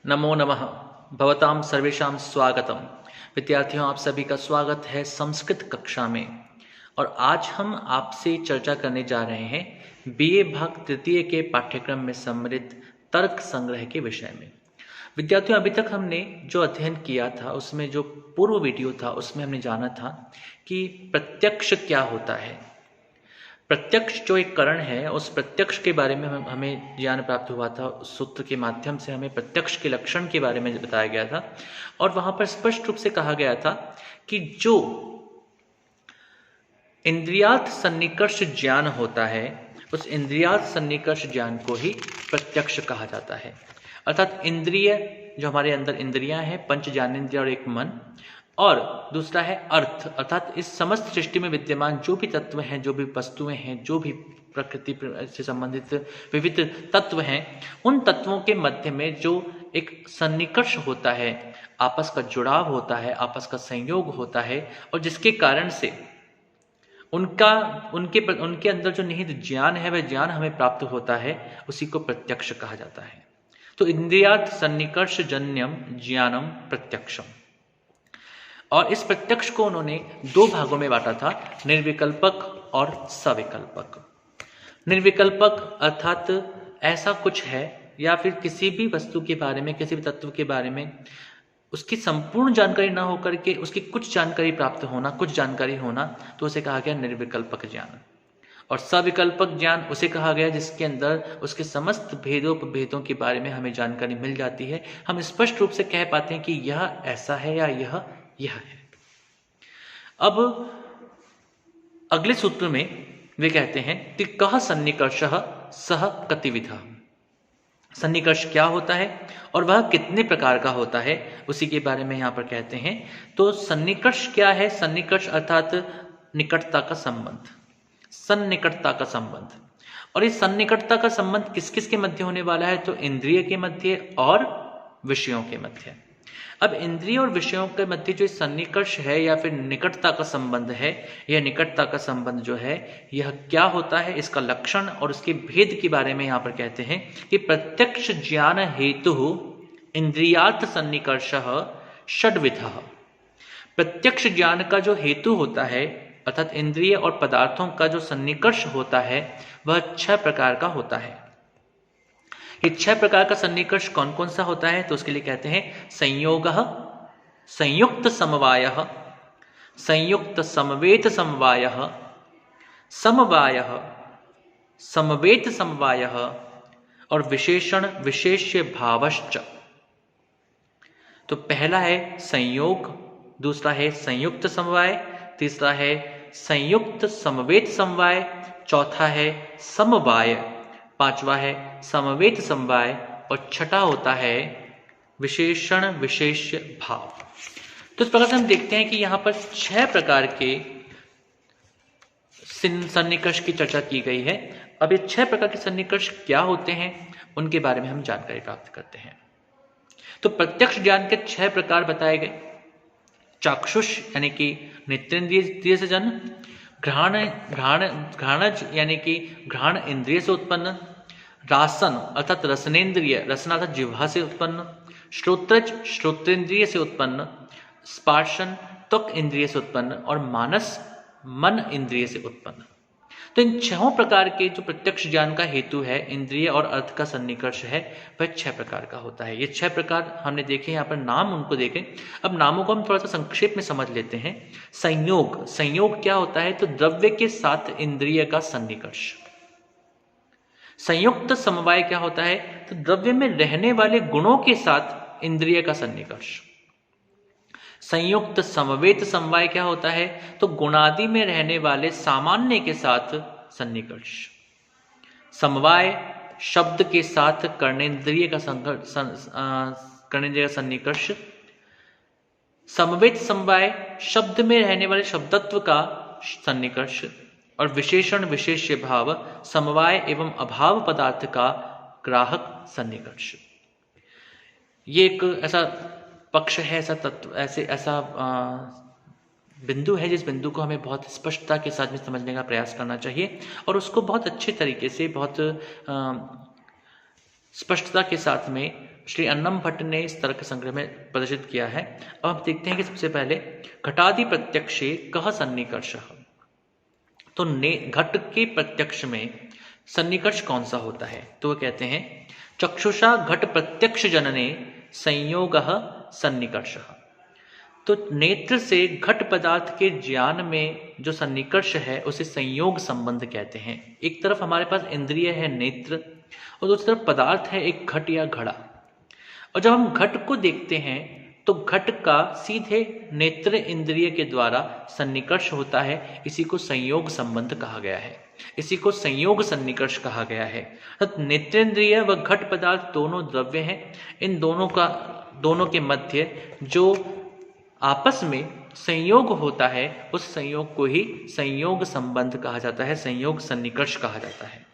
नमो नमः। भवतां सर्वेषां स्वागतम। विद्यार्थियों, आप सभी का स्वागत है संस्कृत कक्षा में। और आज हम आपसे चर्चा करने जा रहे हैं बीए भाग तृतीय के पाठ्यक्रम में सम्मिलित तर्क संग्रह के विषय में। विद्यार्थियों, अभी तक हमने जो अध्ययन किया था उसमें जो पूर्व वीडियो था उसमें हमने जाना था कि प्रत्यक्ष क्या होता है। प्रत्यक्ष जो एक करण है उस प्रत्यक्ष के बारे में हमें ज्ञान प्राप्त हुआ था। उस सूत्र के माध्यम से हमें प्रत्यक्ष के लक्षण के बारे में बताया गया था और वहां पर स्पष्ट रूप से कहा गया था कि जो इंद्रियार्थ सन्निकर्ष ज्ञान होता है उस इंद्रियार्थ सन्निकर्ष ज्ञान को ही प्रत्यक्ष कहा जाता है। अर्थात इंद्रिय, जो हमारे अंदर इंद्रियां हैं, पंच ज्ञानेंद्रिय और एक मन, और दूसरा है अर्थ, अर्थात इस समस्त सृष्टि में विद्यमान जो भी तत्व हैं, जो भी वस्तुएं हैं, जो भी प्रकृति से संबंधित विविध तत्व हैं, उन तत्वों के मध्य में जो एक सन्निकर्ष होता है, आपस का जुड़ाव होता है, आपस का संयोग होता है, और जिसके कारण से उनके अंदर जो निहित ज्ञान है वह ज्ञान हमें प्राप्त होता है, उसी को प्रत्यक्ष कहा जाता है। तो इंद्रियार्थ सन्निकर्ष जन्यम ज्ञानम प्रत्यक्षम। और इस प्रत्यक्ष को उन्होंने दो भागों में बांटा था, निर्विकल्पक और सविकल्पक। निर्विकल्पक अर्थात ऐसा कुछ है या फिर किसी भी वस्तु के बारे में, किसी भी तत्व के बारे में उसकी संपूर्ण जानकारी ना होकर के उसकी कुछ जानकारी प्राप्त होना, कुछ जानकारी होना, तो उसे कहा गया निर्विकल्पक ज्ञान। और सविकल्पक ज्ञान उसे कहा गया जिसके अंदर उसके समस्त भेदों के बारे में हमें जानकारी मिल जाती है। हम स्पष्ट रूप से कह पाते हैं कि यह ऐसा है या यह है। अब अगले सूत्र में वे कहते हैं कि कह सन्निकर्षः सह कतिविधः। सन्निकर्ष क्या होता है और वह कितने प्रकार का होता है, उसी के बारे में यहां पर कहते हैं। तो सन्निकर्ष क्या है? सन्निकर्ष अर्थात निकटता का संबंध, सन्निकटता का संबंध। और इस सन्निकटता का संबंध किस किस के मध्य होने वाला है? तो इंद्रिय के मध्य और विषयों के मध्य। अब इंद्रिय और विषयों के मध्य जो सन्निकर्ष है या फिर निकटता का संबंध है, यह निकटता का संबंध जो है यह क्या होता है, इसका लक्षण और उसके भेद के बारे में यहां पर कहते हैं कि प्रत्यक्ष ज्ञान हेतु इंद्रियार्थ सन्निकर्षः षड्विधः। प्रत्यक्ष ज्ञान का जो हेतु होता है अर्थात इंद्रिय और पदार्थों का जो सन्निकर्ष होता है वह 6 प्रकार का होता है। ये 6 प्रकार का सन्निकर्ष कौन कौन सा होता है? तो उसके लिए कहते हैं संयोगः, संयुक्त समवायः, संयुक्त समवेत समवायः, समवायः, समवेत समवायः और विशेषण विशेष्य भावश्च। तो पहला है संयोग, दूसरा है संयुक्त समवाय, तीसरा है संयुक्त समवेत समवाय, चौथा है समवाय, पांचवा है समवेत समवाय और छठा होता है विशेषण विशेष्य भाव। तो इस प्रकार से हम देखते हैं कि यहां पर 6 प्रकार के सन्निकर्ष की चर्चा की गई है। अब ये 6 प्रकार के सन्निकर्ष क्या होते हैं उनके बारे में हम जानकारी प्राप्त करते हैं। तो प्रत्यक्ष ज्ञान के 6 प्रकार बताए गए। चाक्षुष यानी कि नेत्रेंद्रिय से जन्म, घ्राणज यानी कि घ्राण इंद्रिय से उत्पन्न, रासन अर्थात रसनेन्द्रिय, रसन अर्थात जिह्वा से उत्पन्न, श्रोत्रज श्रोत्रेंद्रिय से उत्पन्न, स्पर्शन त्वक इंद्रिय से उत्पन्न और मानस मन इंद्रिय से उत्पन्न। तो इन 6 प्रकार के जो प्रत्यक्ष ज्ञान का हेतु है, इंद्रिय और अर्थ का सन्निकर्ष है, वह 6 प्रकार का होता है। ये 6 प्रकार हमने देखे, यहाँ पर नाम उनको देखे। अब नामों को हम थोड़ा सा संक्षेप में समझ लेते हैं। संयोग, संयोग क्या होता है? तो द्रव्य के साथ इंद्रिय का सन्निकर्ष। संयुक्त समवाय क्या होता है? तो द्रव्य में रहने वाले गुणों के साथ इंद्रिय का सन्निकर्ष। संयुक्त समवेत समवाय क्या होता है? तो गुणादि में रहने वाले सामान्य के साथ सन्निकर्ष। समवाय शब्द के साथ कर्णेंद्रिय का कर्णेंद्रिय का सन्निकर्ष। समवेत समवाय शब्द में रहने वाले शब्दत्व का सन्निकर्ष। और विशेषण विशेष्य भाव समवाय एवं अभाव पदार्थ का ग्राहक सन्निकर्ष। ये एक ऐसा पक्ष है, ऐसा तत्व, ऐसा बिंदु है जिस बिंदु को हमें बहुत स्पष्टता के साथ में समझने का प्रयास करना चाहिए और उसको बहुत अच्छे तरीके से, बहुत स्पष्टता के साथ में श्री अन्नम भट्ट ने इस तर्क संग्रह में प्रदर्शित किया है। अब हम देखते हैं कि सबसे पहले घटादि प्रत्यक्षे कह सन्निकर्षः। तो घट के प्रत्यक्ष में सन्निकर्ष कौन सा होता है? तो वो कहते हैं चक्षुषा घट प्रत्यक्ष जनने संयोगः सन्निकर्षः। तो नेत्र से घट पदार्थ के ज्ञान में जो सन्निकर्ष है उसे संयोग संबंध कहते हैं। एक तरफ हमारे पास इंद्रिय है नेत्र और दूसरी तरफ पदार्थ है एक घट या घड़ा। और जब हम घट को देखते हैं तो घट का सीधे नेत्र इंद्रिय के द्वारा सन्निकर्ष होता है। इसी को संयोग संबंध कहा गया है, इसी को संयोग सन्निकर्ष कहा गया है। नेत्रेंद्रिय व घट पदार्थ दोनों द्रव्य हैं। इन दोनों के मध्य जो आपस में संयोग होता है उस संयोग को ही संयोग संबंध कहा जाता है, संयोग सन्निकर्ष कहा जाता है।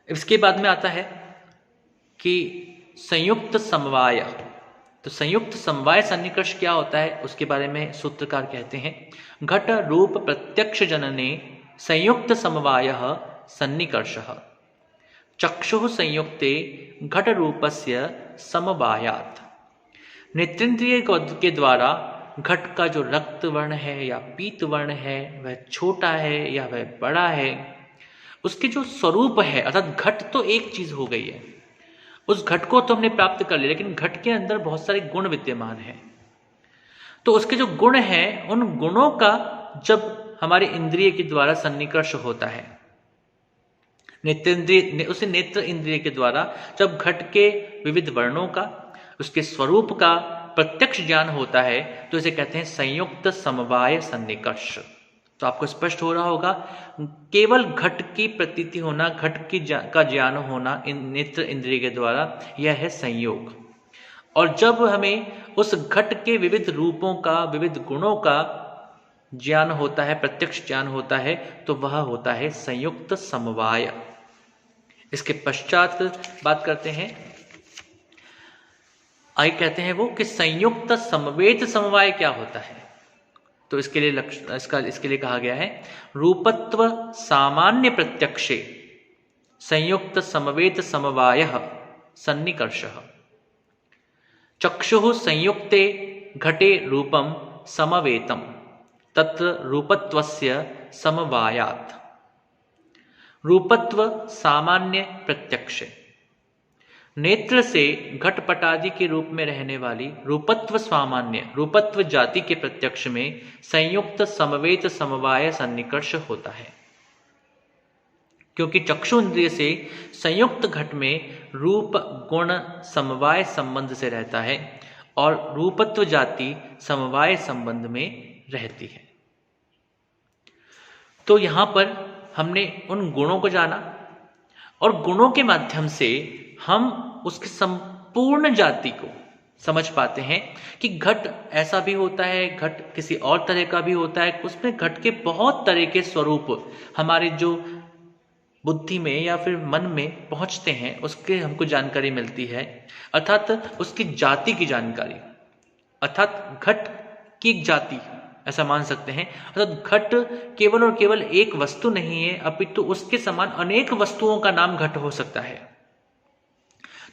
इसके बाद में आता है कि संयुक्त समवाय। तो संयुक्त समवाय सन्निकर्ष क्या होता है उसके बारे में सूत्रकार कहते हैं घट रूप प्रत्यक्ष जनने संयुक्त समवायः सन्निकर्षः चक्षुः संयुक्ते घट रूपस्य समवायात्। नेत्रेंद्रिय के द्वारा घट का जो रक्त वर्ण है या पीत वर्ण है वह छोटा है या वह बड़ा है, उसके जो स्वरूप है, अर्थात घट तो एक चीज हो गई है, उस घट को तो हमने प्राप्त कर लिया, लेकिन घट के अंदर बहुत सारे गुण विद्यमान हैं। तो उसके जो गुण हैं उन गुणों का जब हमारे इंद्रिय के द्वारा सन्निकर्ष होता है, नेत्रेंद्रिय उसे नेत्र इंद्रिय के द्वारा जब घट के विविध वर्णों का, उसके स्वरूप का प्रत्यक्ष ज्ञान होता है तो इसे कहते हैं संयुक्त समवाय सन्निकर्ष। तो आपको स्पष्ट हो रहा होगा केवल घट की प्रतीति होना, घट की का ज्ञान होना नेत्र इंद्रिय के द्वारा, यह है संयोग। और जब हमें उस घट के विविध रूपों का, विविध गुणों का ज्ञान होता है, प्रत्यक्ष ज्ञान होता है, तो वह होता है संयुक्त समवाय। इसके पश्चात बात करते हैं, आगे कहते हैं वो कि संयुक्त समवेत समवाय क्या होता है। तो इसके लिए कहा गया है रूपत्व सामान्य प्रत्यक्षे संयुक्त समवेत समवायः सन्निकर्षः चक्षुः संयुक्ते घटे रूपम समवेतम तत्र रूपत्वस्य समवायात्। रूपत्व सामान्य प्रत्यक्ष, नेत्र से घटपटादि के रूप में रहने वाली रूपत्व सामान्य, रूपत्व जाति के प्रत्यक्ष में संयुक्त समवेत समवाय सन्निकर्ष होता है। क्योंकि चक्षु इंद्रिय से संयुक्त घट में रूप गुण समवाय संबंध से रहता है और रूपत्व जाति समवाय संबंध में रहती है। तो यहां पर हमने उन गुणों को जाना और गुणों के माध्यम से हम उसकी संपूर्ण जाति को समझ पाते हैं कि घट ऐसा भी होता है, घट किसी और तरह का भी होता है। उसमें घट के बहुत तरह के स्वरूप हमारी जो बुद्धि में या फिर मन में पहुंचते हैं उसके हमको जानकारी मिलती है, अर्थात उसकी जाति की जानकारी, अर्थात घट की एक जाति ऐसा मान सकते हैं। अर्थात घट केवल और केवल एक वस्तु नहीं है, अपितु उसके समान अनेक वस्तुओं का नाम घट हो सकता है।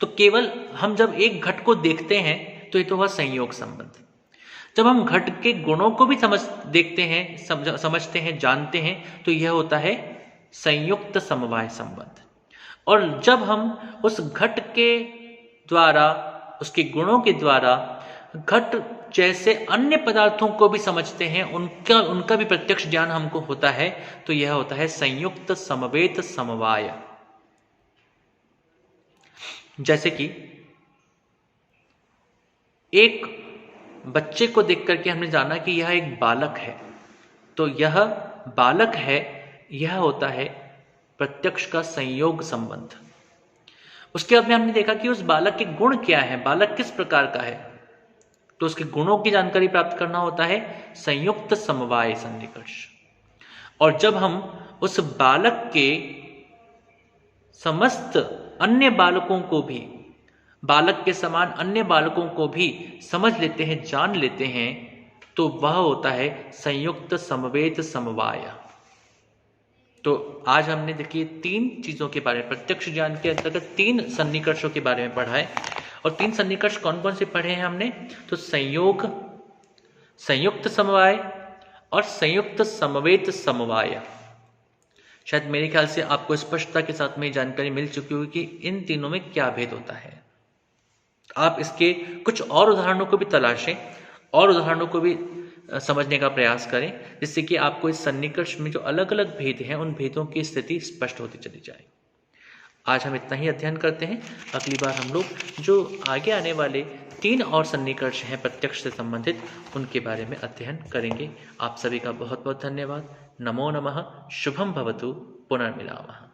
तो केवल हम जब एक घट को देखते हैं तो ये तो हुआ संयोग संबंध। जब हम घट के गुणों को भी देखते हैं, समझते हैं, जानते हैं, तो यह होता है संयुक्त समवाय संबंध। और जब हम उस घट के द्वारा, उसके गुणों के द्वारा घट जैसे अन्य पदार्थों को भी समझते हैं, उनका भी प्रत्यक्ष ज्ञान हमको होता है, तो यह होता है संयुक्त समवेत समवाय। जैसे कि एक बच्चे को देख करके हमने जाना कि यह एक बालक है, तो यह बालक है, यह होता है प्रत्यक्ष का संयोग संबंध। उसके बाद में हमने देखा कि उस बालक के गुण क्या है, बालक किस प्रकार का है, तो उसके गुणों की जानकारी प्राप्त करना होता है संयुक्त समवाय सन्निकर्ष। और जब हम उस बालक के समस्त अन्य बालकों को भी, बालक के समान अन्य बालकों को भी समझ लेते हैं, जान लेते हैं, तो वह होता है संयुक्त समवेत समवाय। तो आज हमने देखिए 3 चीजों के बारे में, प्रत्यक्ष ज्ञान के अंतर्गत 3 सन्निकर्षों के बारे में पढ़ा है। और 3 सन्निकर्ष कौन कौन से पढ़े हैं हमने? तो संयोग, संयुक्त समवाय और संयुक्त समवेत समवाय। शायद मेरे ख्याल से आपको स्पष्टता के साथ में जानकारी मिल चुकी होगी कि इन तीनों में क्या भेद होता है। आप इसके कुछ और उदाहरणों को भी तलाशें और उदाहरणों को भी समझने का प्रयास करें, जिससे कि आपको इस सन्निकर्ष में जो अलग अलग भेद हैं उन भेदों की स्थिति स्पष्ट होती चली जाए। आज हम इतना ही अध्ययन करते हैं। अगली बार हम लोग जो आगे आने वाले 3 और सन्निकर्ष हैं प्रत्यक्ष से संबंधित, उनके बारे में अध्ययन करेंगे। आप सभी का बहुत बहुत धन्यवाद। नमो नमः। शुभम भवतु। पुनर्मिलामः।